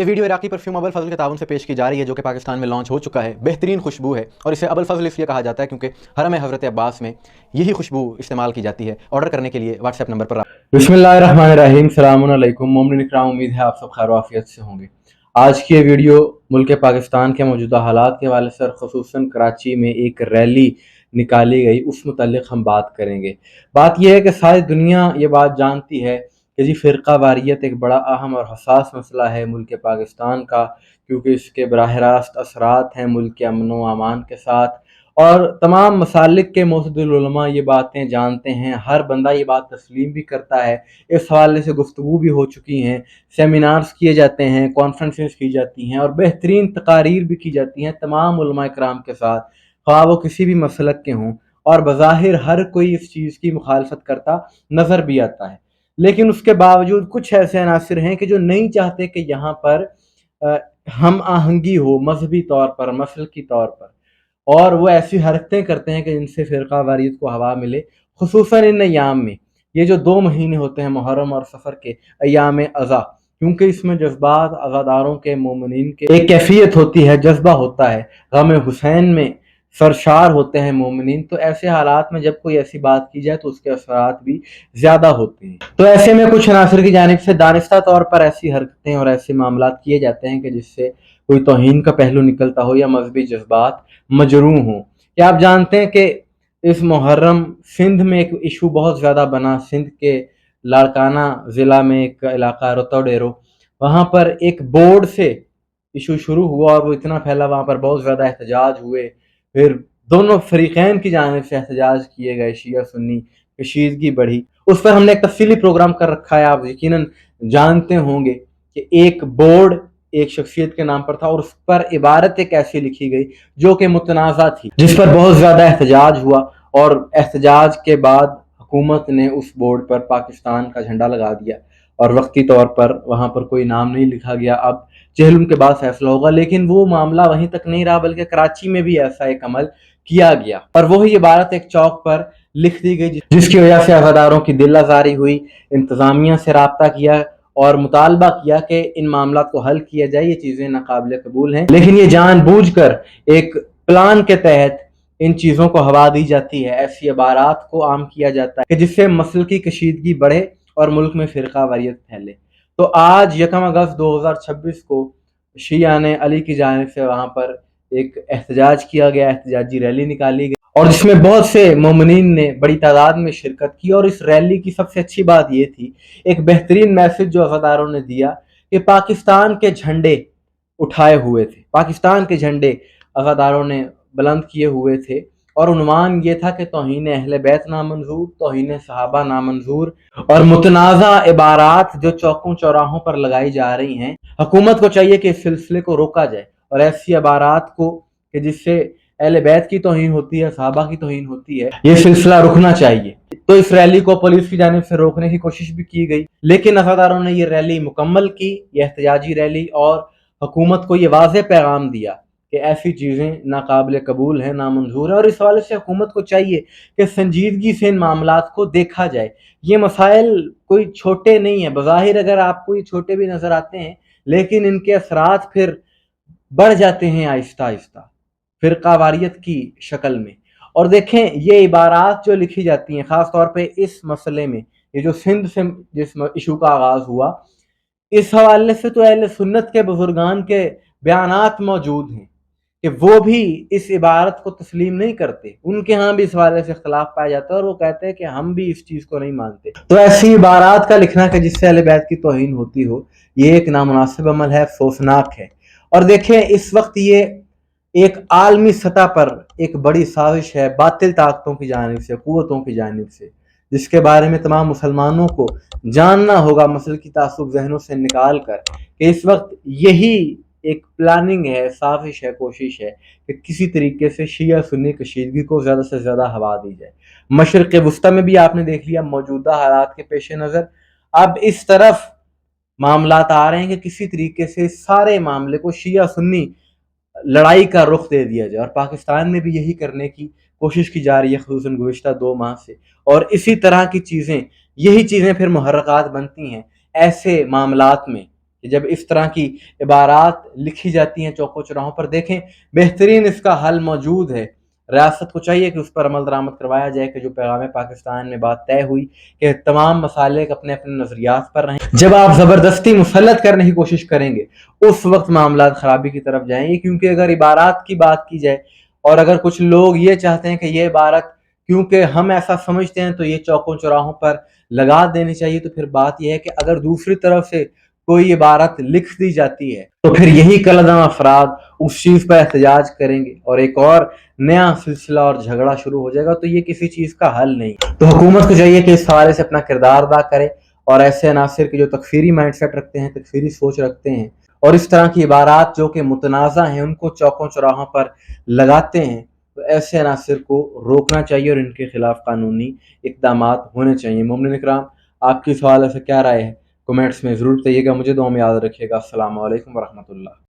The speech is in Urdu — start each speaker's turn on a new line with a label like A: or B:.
A: یہ ویڈیو عراقی پرفیوم ابو الفضل کے تعاون سے پیش کی جا رہی ہے جو کہ پاکستان میں لانچ ہو چکا ہے. بہترین خوشبو ہے اور اسے ابو الفضل اس لیے کہا جاتا ہے کیونکہ حرم حضرت عباس میں یہی خوشبو استعمال کی جاتی ہے. آرڈر کرنے کے لیے واٹس ایپ نمبر پر
B: بسم اللہ الرحمن الرحیم. السلام علیکم مومنین اکرام، امید ہے آپ سب خیر و عافیت سے ہوں گے. آج کی یہ ویڈیو ملک پاکستان کے موجودہ حالات کے حوالے سے، خصوصاً کراچی میں ایک ریلی نکالی گئی، اس متعلق ہم بات کریں گے. بات یہ ہے کہ ساری دنیا یہ بات جانتی ہے کہ جی فرقہ واریت ایک بڑا اہم اور حساس مسئلہ ہے ملک پاکستان کا، کیونکہ اس کے براہ راست اثرات ہیں ملک کے امن و امان کے ساتھ. اور تمام مسالک کے معتدل علماء یہ باتیں جانتے ہیں، ہر بندہ یہ بات تسلیم بھی کرتا ہے. اس حوالے سے گفتگو بھی ہو چکی ہیں، سیمینارز کیے جاتے ہیں، کانفرنسز کی جاتی ہیں اور بہترین تقاریر بھی کی جاتی ہیں تمام علماء کرام کے ساتھ، خواہ وہ کسی بھی مسلک کے ہوں. اور بظاہر ہر کوئی اس چیز کی مخالفت کرتا نظر بھی آتا ہے، لیکن اس کے باوجود کچھ ایسے عناصر ہیں کہ جو نہیں چاہتے کہ یہاں پر ہم آہنگی ہو مذہبی طور پر، مسلکی طور پر، اور وہ ایسی حرکتیں کرتے ہیں کہ جن سے فرقہ واریت کو ہوا ملے. خصوصاً ان ایام میں، یہ جو 2 مہینے ہوتے ہیں محرم اور سفر کے، ایام ازا، کیونکہ اس میں جذبات عزاداروں کے، مومنین کے ایک کیفیت ہوتی ہے، جذبہ ہوتا ہے، غم حسین میں سرشار ہوتے ہیں مومنین. تو ایسے حالات میں جب کوئی ایسی بات کی جائے تو اس کے اثرات بھی زیادہ ہوتے ہیں. تو ایسے میں کچھ عناصر کی جانب سے دانستہ طور پر ایسی حرکتیں اور ایسے معاملات کیے جاتے ہیں کہ جس سے کوئی توہین کا پہلو نکلتا ہو یا مذہبی جذبات مجروح ہوں. کیا آپ جانتے ہیں کہ اس محرم سندھ میں ایک ایشو بہت زیادہ بنا؟ سندھ کے لاڑکانہ ضلع میں ایک علاقہ رتو ڈیرو، وہاں پر ایک بورڈ سے ایشو شروع ہوا اور وہ اتنا پھیلا، وہاں پر بہت زیادہ احتجاج ہوئے. پھر دونوں فریقین کی جانب سے احتجاج کیے گئے، شیعہ سنی کشیدگی بڑھی. اس پر ہم نے ایک تفصیلی پروگرام کر رکھا ہے، آپ یقیناً جانتے ہوں گے کہ ایک بورڈ ایک شخصیت کے نام پر تھا اور اس پر عبارت ایک ایسی لکھی گئی جو کہ متنازع تھی، جس پر بہت زیادہ احتجاج ہوا. اور احتجاج کے بعد حکومت نے اس بورڈ پر پاکستان کا جھنڈا لگا دیا اور وقتی طور پر وہاں پر کوئی نام نہیں لکھا گیا. اب چہلم کے بعد فیصلہ ہوگا، لیکن وہ معاملہ وہیں تک نہیں رہا بلکہ کراچی میں بھی ایسا ایک عمل کیا گیا اور وہی عبارت ایک چوک پر لکھ دی گئی، جس کی وجہ سے عزاداروں کی دل آزاری ہوئی. انتظامیہ سے رابطہ کیا اور مطالبہ کیا کہ ان معاملات کو حل کیا جائے، یہ چیزیں ناقابل قبول ہیں. لیکن یہ جان بوجھ کر ایک پلان کے تحت ان چیزوں کو ہوا دی جاتی ہے، ایسی عبارات کو عام کیا جاتا ہے کہ جس سے مسلکی کشیدگی بڑھے اور ملک میں فرقہ واریت پھیلے. تو آج 1 اگست 2026 کو شیعہ علی کی جانب سے وہاں پر ایک احتجاج کیا گیا، احتجاجی ریلی نکالی گئی اور جس میں بہت سے مومنین نے بڑی تعداد میں شرکت کی. اور اس ریلی کی سب سے اچھی بات یہ تھی، ایک بہترین میسج جو عزاداروں نے دیا کہ پاکستان کے جھنڈے اٹھائے ہوئے تھے، پاکستان کے جھنڈے عزاداروں نے بلند کیے ہوئے تھے اور عنوان یہ تھا کہ توہین اہل بیت نامنظور، توہین صحابہ نامنظور. اور متنازع عبارات جو چوکوں چوراہوں پر لگائی جا رہی ہیں، حکومت کو چاہیے کہ اس سلسلے کو روکا جائے اور ایسی عبارات کو کہ جس سے اہل بیت کی توہین ہوتی ہے، صحابہ کی توہین ہوتی ہے، یہ سلسلہ رکنا چاہیے. تو اس ریلی کو پولیس کی جانب سے روکنے کی کوشش بھی کی گئی، لیکن عزاداروں نے یہ ریلی مکمل کی، یہ احتجاجی ریلی، اور حکومت کو یہ واضح پیغام دیا کہ ایسی چیزیں ناقابل قبول ہیں، نامنظور ہیں. اور اس حوالے سے حکومت کو چاہیے کہ سنجیدگی سے ان معاملات کو دیکھا جائے. یہ مسائل کوئی چھوٹے نہیں ہیں، بظاہر اگر آپ کو یہ چھوٹے بھی نظر آتے ہیں، لیکن ان کے اثرات پھر بڑھ جاتے ہیں آہستہ آہستہ فرقہ واریت کی شکل میں. اور دیکھیں یہ عبارات جو لکھی جاتی ہیں، خاص طور پہ اس مسئلے میں، یہ جو سندھ سے جس ایشو کا آغاز ہوا، اس حوالے سے تو اہل سنت کے بزرگان کے بیانات موجود ہیں کہ وہ بھی اس عبارت کو تسلیم نہیں کرتے. ان کے ہاں بھی اس حوالے سے اختلاف پایا جاتا ہے اور وہ کہتے ہیں کہ ہم بھی اس چیز کو نہیں مانتے. تو ایسی عبارات کا لکھنا کہ جس سے اہل بیت کی توہین ہوتی ہو، یہ ایک نامناسب عمل ہے، افسوسناک ہے. اور دیکھیں اس وقت یہ ایک عالمی سطح پر ایک بڑی سازش ہے باطل طاقتوں کی جانب سے، قوتوں کی جانب سے، جس کے بارے میں تمام مسلمانوں کو جاننا ہوگا مسلکی تعصب ذہنوں سے نکال کر، کہ اس وقت یہی ایک پلاننگ ہے، سازش ہے، کوشش ہے کہ کسی طریقے سے شیعہ سنی کشیدگی کو زیادہ سے زیادہ ہوا دی جائے. مشرق وسطی میں بھی آپ نے دیکھ لیا موجودہ حالات کے پیش نظر اب اس طرف معاملات آ رہے ہیں کہ کسی طریقے سے سارے معاملے کو شیعہ سنی لڑائی کا رخ دے دیا جائے. اور پاکستان میں بھی یہی کرنے کی کوشش کی جا رہی ہے، خصوصاً گزشتہ 2 ماہ سے. اور اسی طرح کی چیزیں، یہی چیزیں پھر محرکات بنتی ہیں ایسے معاملات میں کہ جب اس طرح کی عبارات لکھی جاتی ہیں چوکوں چوراہوں پر، دیکھیں بہترین اس کا حل موجود ہے۔ ریاست کو چاہیے کہ اس پر عمل درآمد کروایا جائے کہ جو پیغام پاکستان میں بات طے ہوئی کہ تمام مسالک اپنے اپنے نظریات پر رہیں۔ جب آپ زبردستی مسلط کرنے کی کوشش کریں گے اس وقت معاملات خرابی کی طرف جائیں گے، کیونکہ اگر عبارات کی بات کی جائے اور اگر کچھ لوگ یہ چاہتے ہیں کہ یہ عبارت کیونکہ ہم ایسا سمجھتے ہیں تو یہ چوکوں چوراہوں پر لگا دینی چاہیے، تو پھر بات یہ ہے کہ اگر دوسری طرف سے کوئی عبارت لکھ دی جاتی ہے تو پھر یہی کل عدم افراد اس چیز پر احتجاج کریں گے اور ایک اور نیا سلسلہ اور جھگڑا شروع ہو جائے گا، تو یہ کسی چیز کا حل نہیں۔ تو حکومت کو چاہیے کہ اس حوالے سے اپنا کردار ادا کرے اور ایسے عناصر کے جو تکفیری مائنڈ سیٹ رکھتے ہیں، تکفیری سوچ رکھتے ہیں اور اس طرح کی عبارات جو کہ متنازع ہیں ان کو چوکوں چوراہوں پر لگاتے ہیں، تو ایسے عناصر کو روکنا چاہیے اور ان کے خلاف قانونی اقدامات ہونے چاہیے۔ مومنین اکرام، آپ کی اس حوالے سے کیا رائے ہے؟ کمنٹس میں ضرور بتائیے گا۔ مجھے دعا میں یاد رکھیے گا۔ السلام علیکم ورحمۃ اللہ۔